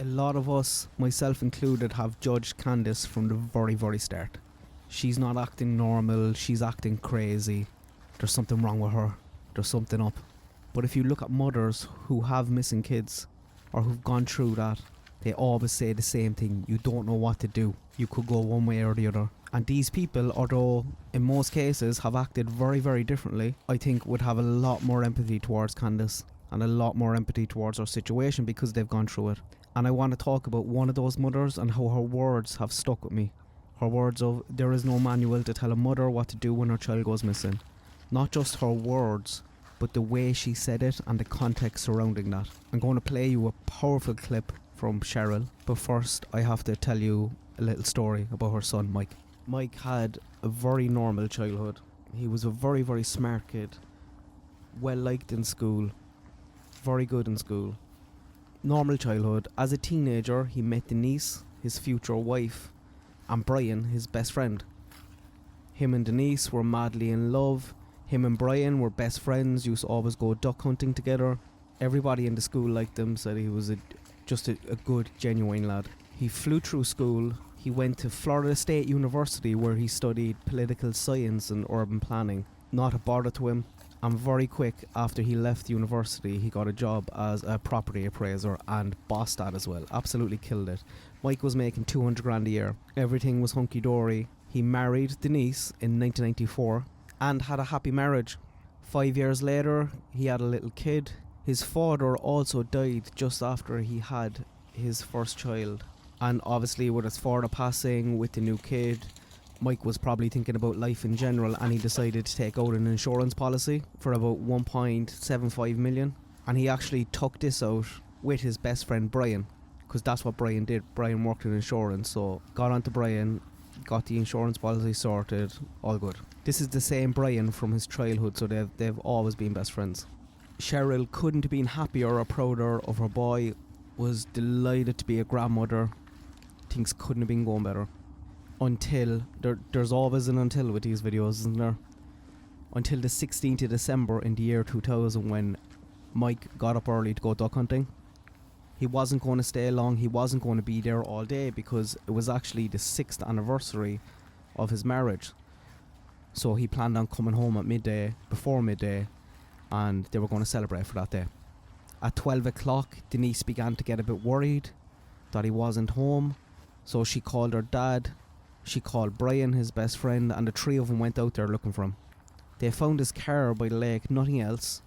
A lot of us, myself included, have judged Candice from the very, very start. She's not acting normal, she's acting crazy. There's something wrong with her. There's something up. But if you look at mothers who have missing kids, or who've gone through that, they always say the same thing. You don't know what to do. You could go one way or the other. And these people, although in most cases have acted very, very differently, I think would have a lot more empathy towards Candice and a lot more empathy towards her situation because they've gone through it. And I want to talk about one of those mothers and how her words have stuck with me. Her words of, there is no manual to tell a mother what to do when her child goes missing. Not just her words, but the way she said it and the context surrounding that. I'm going to play you a powerful clip from Cheryl, but first I have to tell you a little story about her son Mike. Mike had a very normal childhood. He was a very, very smart kid, well liked in school, very good in school. Normal childhood. As a teenager, he met Denise, his future wife, and Brian, his best friend. Him and Denise were madly in love. Him and Brian were best friends, used to always go duck hunting together. Everybody in the school liked him, said he was just a good, genuine lad. He flew through school. He went to Florida State University where he studied political science and urban planning. Not a bother to him. And very quick after he left university, he got a job as a property appraiser and bossed that as well. Absolutely killed it. Mike was making 200 grand a year. Everything was hunky-dory. He married Denise in 1994 and had a happy marriage. 5 years later, he had a little kid. His father also died just after he had his first child. And obviously with his father passing, with the new kid, Mike was probably thinking about life in general, and he decided to take out an insurance policy for about 1.75 million. And he actually took this out with his best friend Brian, because that's what Brian did. Brian worked in insurance, so got onto Brian, got the insurance policy sorted, all good. This is the same Brian from his childhood, so they've always been best friends. Cheryl couldn't have been happier or prouder of her boy, was delighted to be a grandmother. Things couldn't have been going better. Until, there's always an until with these videos, isn't there? Until the 16th of December in the year 2000, when Mike got up early to go duck hunting. He wasn't going to stay long, he wasn't going to be there all day, because it was actually the 6th anniversary of his marriage. So he planned on coming home at midday, before midday, and they were going to celebrate for that day. At 12 o'clock, Denise began to get a bit worried that he wasn't home, so she called her dad. She called Brian, his best friend, and the three of them went out there looking for him. They found his car by the lake, nothing else.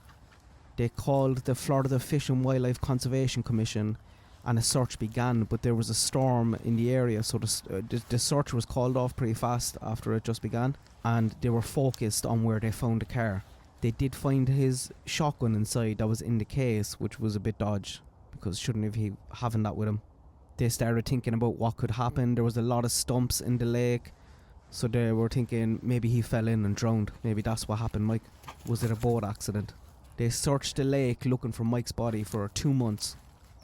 They called the Florida Fish and Wildlife Conservation Commission, and a search began, but there was a storm in the area, so the search was called off pretty fast after it just began, and they were focused on where they found the car. They did find his shotgun inside that was in the case, which was a bit dodgy, because shouldn't have he having that with him. They started thinking about what could happen. There was a lot of stumps in the lake, so they were thinking maybe he fell in and drowned. Maybe that's what happened, Mike. Was it a boat accident? They searched the lake looking for Mike's body for 2 months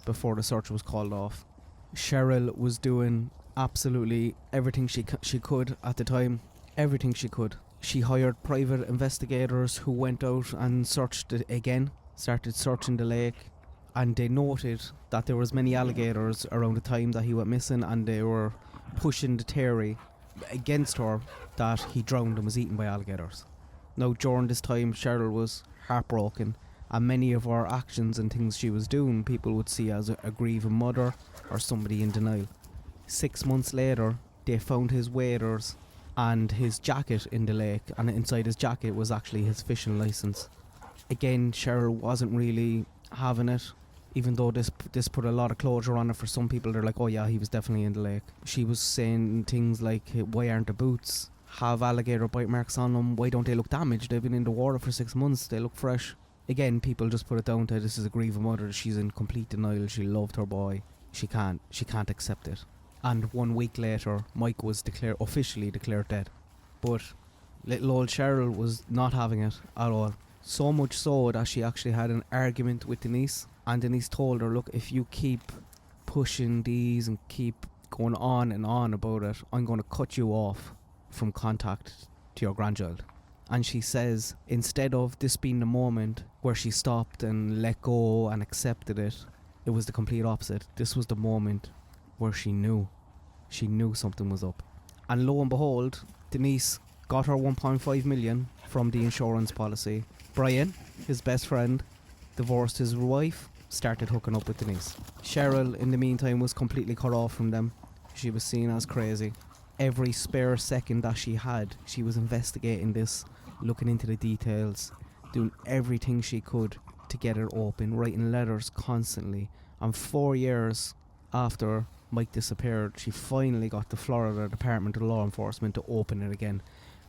before the search was called off. Cheryl was doing absolutely everything she could at the time. Everything she could. She hired private investigators who went out and searched it again, started searching the lake. And they noted that there was many alligators around the time that he went missing, and they were pushing the theory against her that he drowned and was eaten by alligators. Now during this time, Cheryl was heartbroken, and many of her actions and things she was doing people would see as a grieving mother or somebody in denial. 6 months later, they found his waders and his jacket in the lake, and inside his jacket was actually his fishing license. Again, Cheryl wasn't really having it, even though this put a lot of closure on it. For some people, they're like, oh yeah, he was definitely in the lake. She was saying things like, why aren't the boots have alligator bite marks on them? Why don't they look damaged? They've been in the water for 6 months, they look fresh. Again, people just put it down to, this is a grieving mother, she's in complete denial, she loved her boy, she can't accept it. And 1 week later, Mike was officially declared dead. But little old Cheryl was not having it at all. So much so that she actually had an argument with Denise, and Denise told her, look, if you keep pushing these and keep going on and on about it, I'm going to cut you off from contact to your grandchild. And she says, instead of this being the moment where she stopped and let go and accepted it, It was the complete opposite. This was the moment where she knew something was up. And lo and behold, Denise got her 1.5 million from the insurance policy. Brian, his best friend, divorced his wife, started hooking up with Denise. Cheryl, in the meantime, was completely cut off from them. She was seen as crazy. Every spare second that she had, she was investigating this, looking into the details, doing everything she could to get it open, writing letters constantly. And 4 years after Mike disappeared, she finally got the Florida Department of Law Enforcement to open it again,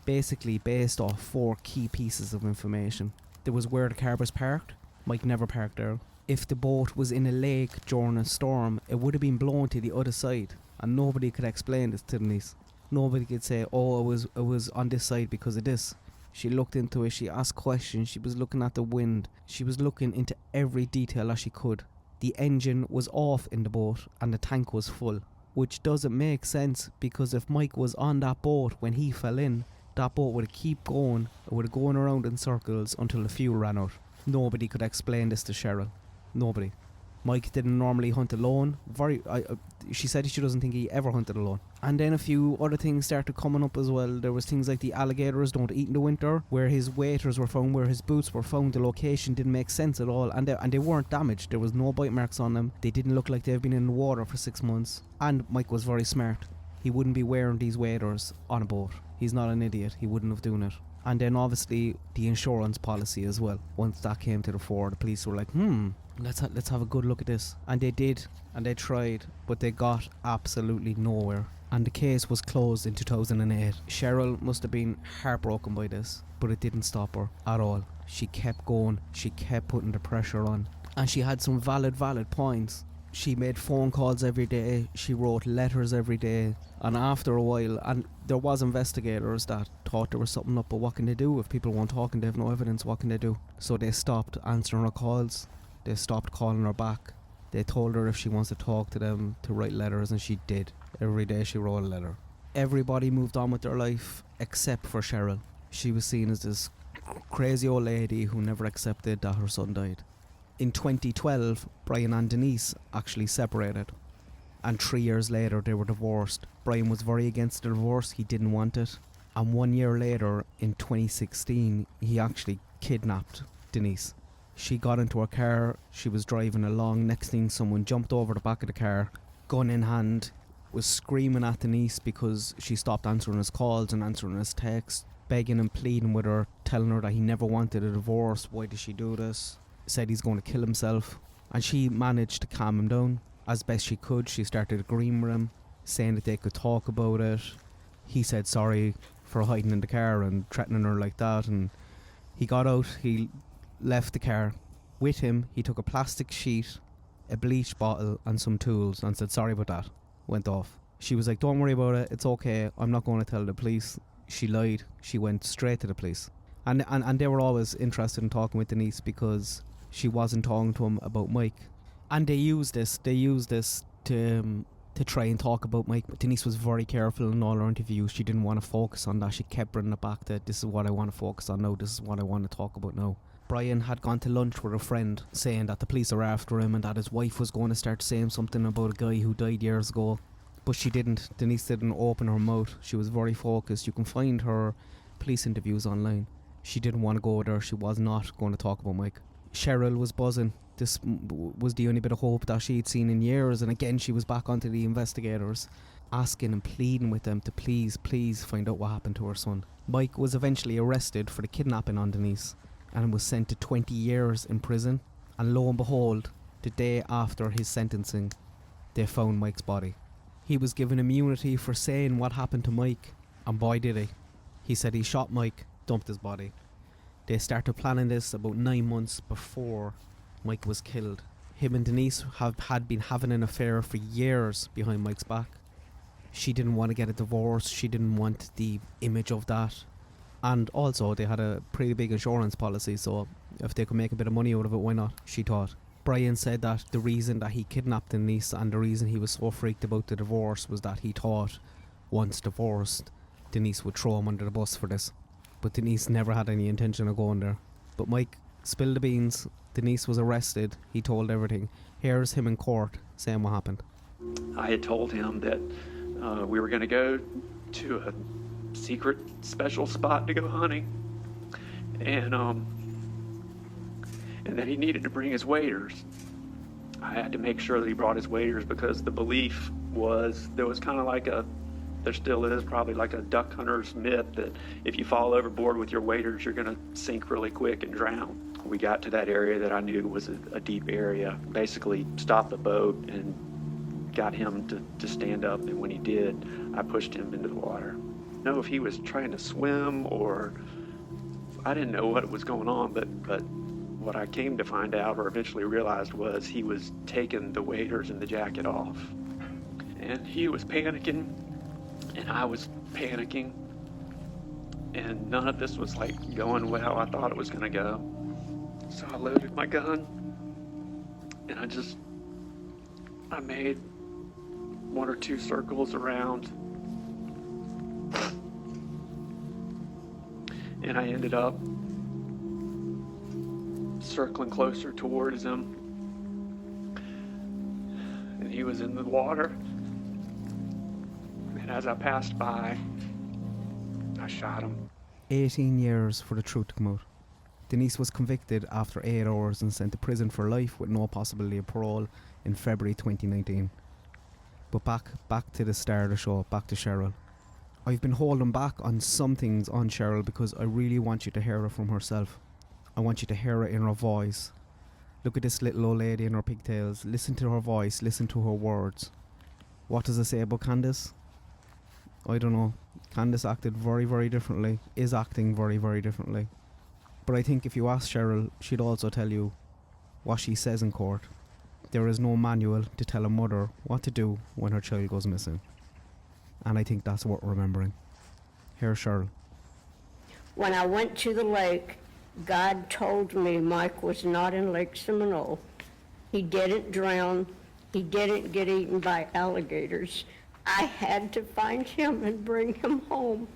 basically based off 4 key pieces of information. There was where the car was parked. Mike never parked there. If the boat was in a lake during a storm, it would have been blown to the other side, and nobody could explain this to Denise. Nobody could say, oh, it was on this side because of this. She looked into it, she asked questions, she was looking at the wind, she was looking into every detail that she could. The engine was off in the boat and the tank was full, which doesn't make sense, because if Mike was on that boat when he fell in, that boat would keep going, it would have gone around in circles until the fuel ran out. Nobody could explain this to Cheryl. Nobody. Mike didn't normally hunt alone. She said she doesn't think he ever hunted alone. And then a few other things started coming up as well. There was things like the alligators don't eat in the winter, where his waders were found, where his boots were found. The location didn't make sense at all, and they weren't damaged. There was no bite marks on them. They didn't look like they've been in the water for 6 months. And Mike was very smart. He wouldn't be wearing these waders on a boat. He's not an idiot. He wouldn't have done it. And then obviously the insurance policy as well. Once that came to the fore, the police were like, let's have a good look at this. And they did, and they tried, but they got absolutely nowhere. And the case was closed in 2008. Cheryl must have been heartbroken by this, but it didn't stop her at all. She kept going, she kept putting the pressure on. And she had some valid points. She made phone calls every day, she wrote letters every day, and after a while, and there was investigators that thought there was something up, but what can they do if people weren't talking? They have no evidence. What can they do? So they stopped answering her calls, they stopped calling her back. They told her if she wants to talk to them to write letters, and she did. Every day she wrote a letter. Everybody moved on with their life except for Cheryl. She was seen as this crazy old lady who never accepted that her son died. In 2012, Brian and Denise actually separated, and 3 years later they were divorced. Brian was very against the divorce, he didn't want it, and 1 year later, in 2016, he actually kidnapped Denise. She got into her car, she was driving along, next thing someone jumped over the back of the car, gun in hand, was screaming at Denise because she stopped answering his calls and answering his texts, begging and pleading with her, telling her that he never wanted a divorce, why did she do this? Said he's going to kill himself, and she managed to calm him down as best she could. She started agreeing with him, saying that they could talk about it. He said sorry for hiding in the car and threatening her like that, and he got out, he left the car. With him, he took a plastic sheet, a bleach bottle and some tools, and said sorry about that. Went off. She was like, don't worry about it, it's okay, I'm not going to tell the police. She lied. She went straight to the police, and they were always interested in talking with Denise because she wasn't talking to him about Mike. And they used this to try and talk about Mike. But Denise was very careful in all her interviews. She didn't want to focus on that. She kept bringing it back to, this is what I want to focus on now, this is what I want to talk about now. Brian had gone to lunch with a friend, saying that the police are after him and that his wife was going to start saying something about a guy who died years ago. But she didn't. Denise didn't open her mouth. She was very focused. You can find her police interviews online. She didn't want to go there. She was not going to talk about Mike. Cheryl was buzzing. This was the only bit of hope that she'd seen in years, and again she was back onto the investigators, asking and pleading with them to please find out what happened to her son. Mike was eventually arrested for the kidnapping on Denise and was sent to 20 years in prison, and lo and behold, the day after his sentencing, they found Mike's body. He was given immunity for saying what happened to Mike, and boy did he. He said he shot Mike, dumped his body. They started planning this about 9 months before Mike was killed. Him and Denise had been having an affair for years behind Mike's back. She didn't want to get a divorce. She didn't want the image of that. And also they had a pretty big insurance policy, so if they could make a bit of money out of it, why not, she thought. Brian said that the reason that he kidnapped Denise and the reason he was so freaked about the divorce was that he thought once divorced, Denise would throw him under the bus for this. But Denise never had any intention of going there. But Mike spilled the beans. Denise was arrested. He told everything. Here's him in court saying what happened. I had told him that we were going to go to a secret special spot to go hunting, and that he needed to bring his waders. I had to make sure that he brought his waders because the belief was there was kind of like there still is probably like a duck hunter's myth that if you fall overboard with your waders, you're going to sink really quick and drown. We got to that area that I knew was a deep area, basically stopped the boat and got him to stand up, and when he did, I pushed him into the water. I don't know if he was trying to swim or I didn't know what was going on, but what I came to find out or eventually realized was he was taking the waders and the jacket off. And he was panicking, and I was panicking, and none of this was like going how I thought it was going to go. So I loaded my gun, and I made 1 or 2 circles around, and I ended up circling closer towards him, and he was in the water, and as I passed by, I shot him. 18 years for the truth to come out. Denise was convicted after 8 hours and sent to prison for life with no possibility of parole in February 2019. But back to the start of the show, back to Cheryl. I've been holding back on some things on Cheryl because I really want you to hear it from herself. I want you to hear it in her voice. Look at this little old lady in her pigtails. Listen to her voice, listen to her words. What does it say about Candace? I don't know. Candace acted very, very differently, is acting very, very differently. But I think if you ask Cheryl, she'd also tell you what she says in court. There is no manual to tell a mother what to do when her child goes missing. And I think that's worth remembering. Here's Cheryl. When I went to the lake, God told me Mike was not in Lake Seminole. He didn't drown. He didn't get eaten by alligators. I had to find him and bring him home.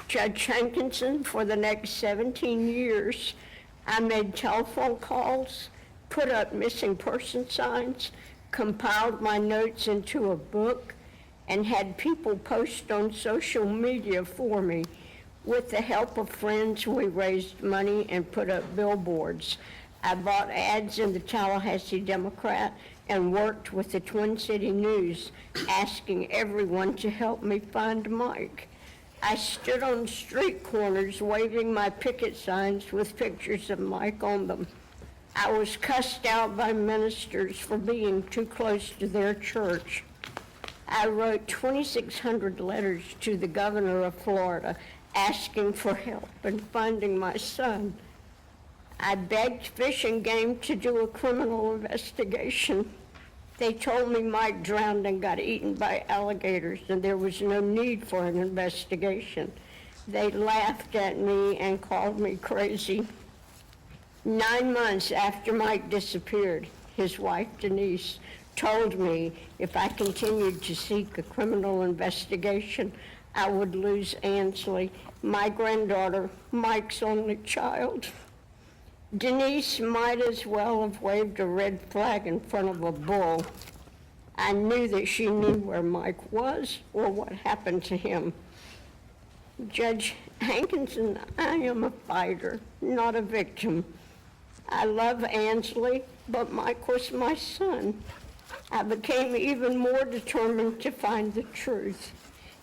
Judge Hankinson, for the next 17 years, I made telephone calls, put up missing person signs, compiled my notes into a book, and had people post on social media for me. With the help of friends, we raised money and put up billboards. I bought ads in the Tallahassee Democrat and worked with the Twin City News, asking everyone to help me find Mike. I stood on street corners waving my picket signs with pictures of Mike on them. I was cussed out by ministers for being too close to their church. I wrote 2,600 letters to the governor of Florida asking for help in finding my son. I begged Fish and Game to do a criminal investigation. They told me Mike drowned and got eaten by alligators and there was no need for an investigation. They laughed at me and called me crazy. 9 months after Mike disappeared, his wife Denise told me if I continued to seek a criminal investigation, I would lose Ansley, my granddaughter, Mike's only child. Denise might as well have waved a red flag in front of a bull. I knew that she knew where Mike was or what happened to him. Judge Hankinson, I am a fighter, not a victim. I love Ansley, but Mike was my son. I became even more determined to find the truth.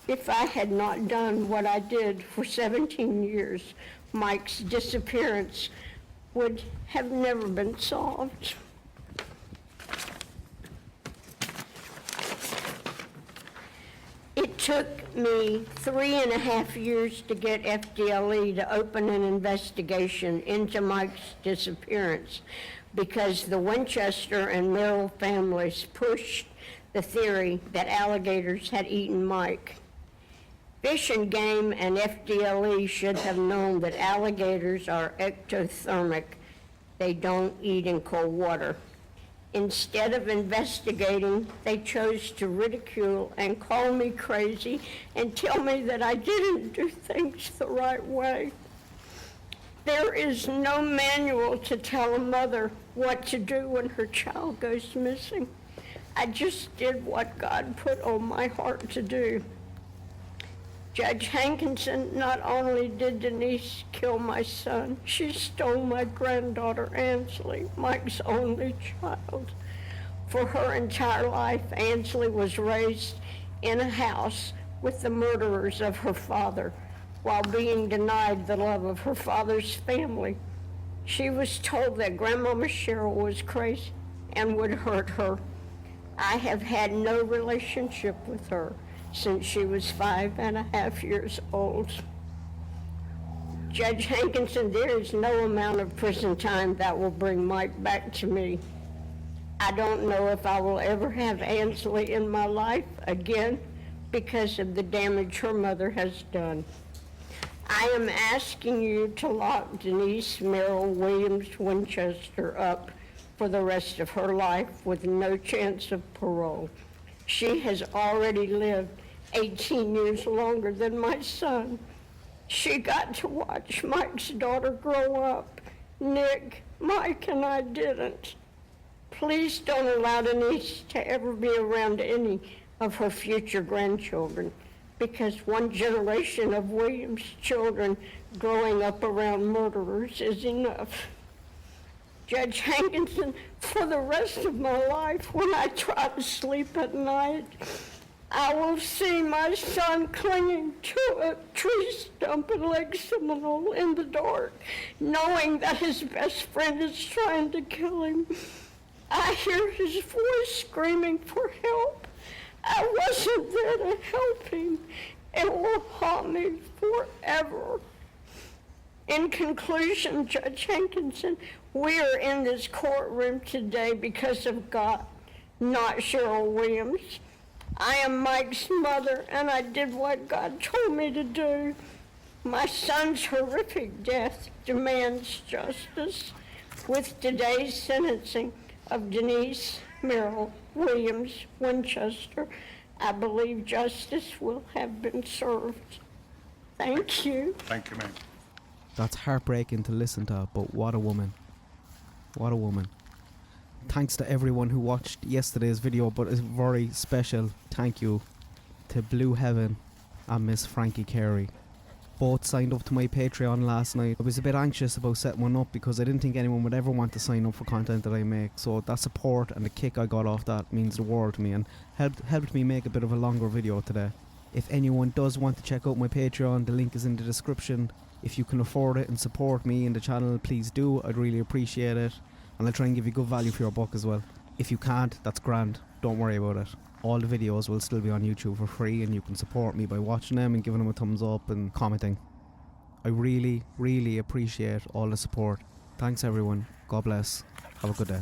If I had not done what I did for 17 years, Mike's disappearance would have never been solved. It took me 3.5 years to get FDLE to open an investigation into Mike's disappearance because the Winchester and Merrill families pushed the theory that alligators had eaten Mike. Fish and Game and FDLE should have known that alligators are ectothermic. They don't eat in cold water. Instead of investigating, they chose to ridicule and call me crazy and tell me that I didn't do things the right way. There is no manual to tell a mother what to do when her child goes missing. I just did what God put on my heart to do. Judge Hankinson, not only did Denise kill my son, she stole my granddaughter Ansley, Mike's only child. For her entire life, Ansley was raised in a house with the murderers of her father, while being denied the love of her father's family. She was told that Grandmama Cheryl was crazy and would hurt her. I have had no relationship with her since she was 5.5 years old. Judge Hankinson, there is no amount of prison time that will bring Mike back to me. I don't know if I will ever have Ansley in my life again because of the damage her mother has done. I am asking you to lock Denise Cheryl Williams Winchester up for the rest of her life with no chance of parole. She has already lived 18 years longer than my son. She got to watch Mike's daughter grow up. Nick, Mike, and I didn't. Please don't allow Denise to ever be around any of her future grandchildren, because one generation of Williams children growing up around murderers is enough. Judge Hankinson, for the rest of my life, when I try to sleep at night, I will see my son clinging to a tree stump in Lake Seminole in the dark, knowing that his best friend is trying to kill him. I hear his voice screaming for help. I wasn't there to help him. It will haunt me forever. In conclusion, Judge Hankinson, we are in this courtroom today because of God, not Cheryl Williams. I am Mike's mother, and I did what God told me to do. My son's horrific death demands justice. With today's sentencing of Denise Cheryl Williams Winchester, I believe justice will have been served. Thank you. Thank you, ma'am. That's heartbreaking to listen to, but what a woman. What a woman. Thanks to everyone who watched yesterday's video, but a very special thank you to Blue Heaven and Miss Frankie Carey. Both signed up to my Patreon last night. I was a bit anxious about setting one up because I didn't think anyone would ever want to sign up for content that I make, so that support and the kick I got off that means the world to me and helped me make a bit of a longer video today. If anyone does want to check out my Patreon, the link is in the description. If you can afford it and support me and the channel, please do. I'd really appreciate it. And I'll try and give you good value for your buck as well. If you can't, that's grand. Don't worry about it. All the videos will still be on YouTube for free, and you can support me by watching them and giving them a thumbs up and commenting. I really, really appreciate all the support. Thanks everyone. God bless. Have a good day.